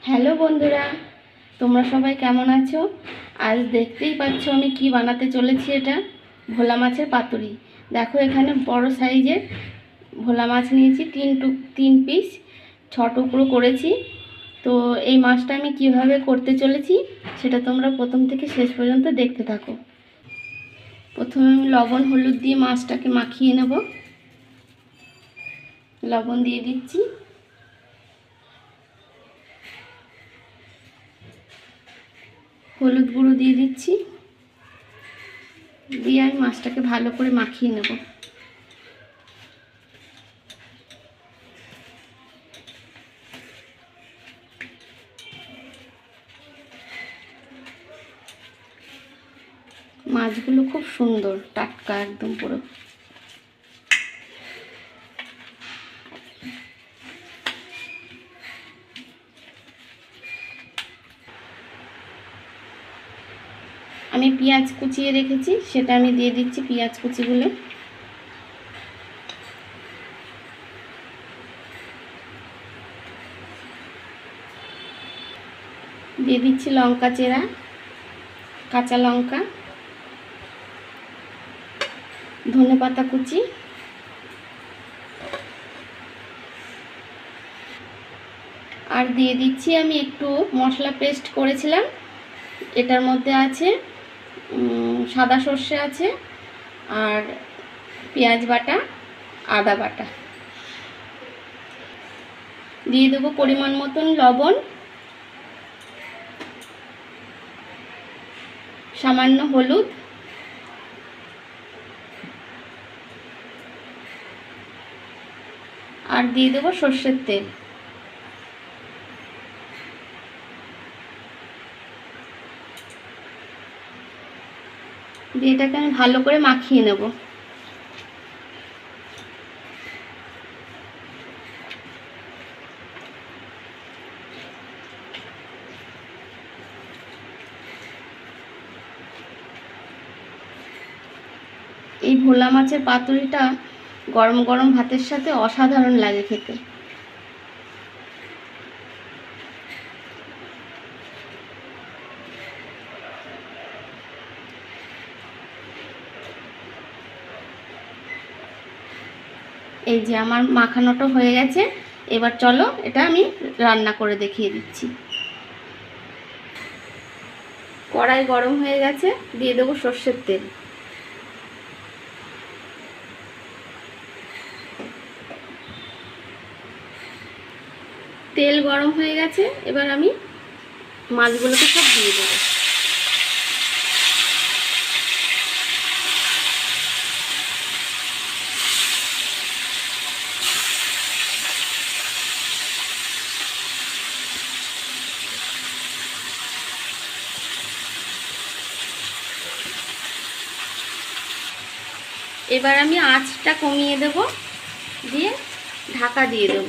Hello বন্ধুরা, তোমরা সবাই কেমন আছো? আজ দেখতেই পাচ্ছ আমি কি বানাতে চলেছি। এটা ভোলা মাছের পাতুরি। দেখো এখানে বড় সাইজের ভোলা মাছ নিয়েছি, তিন পিস 6 টুকরো করেছি। তো এই মাছটা আমি কিভাবে করতে চলেছি সেটা তোমরা প্রথম থেকে শেষ পর্যন্ত দেখতে থাকো। প্রথমে আমি লবণ হলুদ দিয়ে মাছটাকে মাখিয়ে নেব। লবণ দিয়ে দিচ্ছি, হলুদ গুঁড়ো দিয়ে দিচ্ছি, দিয়ে আমি মাছটাকে ভালো করে মাখিয়ে নেব। মাছগুলো খুব সুন্দর, টাটকা একদম পুরো। আমি পেঁয়াজ কুচিয়ে রেখেছি, সেটা আমি দিয়ে দিচ্ছি। পেঁয়াজ কুচিগুলো দিয়ে দিচ্ছি, লঙ্কা চেরা, কাঁচা লঙ্কা, ধনেপাতা কুচি, আর দিয়ে দিচ্ছি আমি একটু মশলা পেস্ট করেছিলাম। এটার মধ্যে আছে সাদা সর্ষে আছে, আর পেঁয়াজ বাটা, আদা বাটা। দিয়ে দেবো পরিমাণ মতন লবণ, সামান্য হলুদ, আর দিয়ে দেবো সর্ষের তেল। দিয়ে এটাকে আমি ভালো করে মাখিয়ে নেব। এই ভোলা মাছের পাতুরিটা গরম গরম ভাতের সাথে অসাধারণ লাগে খেতে। এই যে আমার মাখানোটা হয়ে গেছে। এবার চলো এটা আমি রান্না করে দেখিয়ে দিচ্ছি। কড়াই গরম হয়ে গেছে, দিয়ে দেবো সর্ষের তেল। তেল গরম হয়ে গেছে, এবার আমি মাছগুলোকে সব দিয়ে দেবো। এবার আমি আঁচটা কমিয়ে দেব, দিয়ে ঢাকা দিয়ে দেব,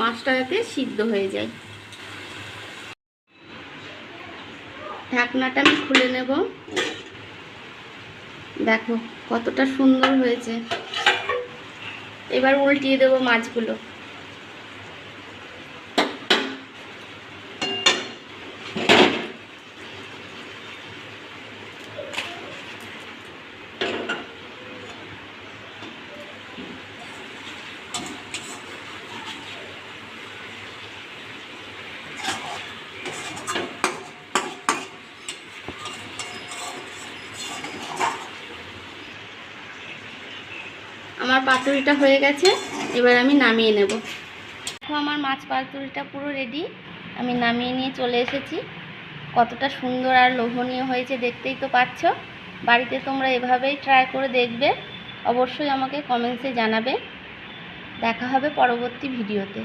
মাছটা যাতে সিদ্ধ হয়ে যায়। ঢাকনাটা আমি খুলে নেব। দেখো কতটা সুন্দর হয়েছে। এবার উল্টিয়ে দেব মাছগুলো। আমার পাতুরিটা হয়ে গেছে, এবার আমি নামিয়ে নেব। দেখো আমার মাছ পাতুরিটা পুরো রেডি। আমি নামিয়ে নিয়ে চলে এসেছি। কতটা সুন্দর আর লোভনীয় হয়েছে দেখতেই তো পাচ্ছ। বাড়িতে তোমরা এভাবেই ট্রাই করে দেখবে। অবশ্যই আমাকে কমেন্টসে জানাবে। দেখা হবে পরবর্তী ভিডিওতে।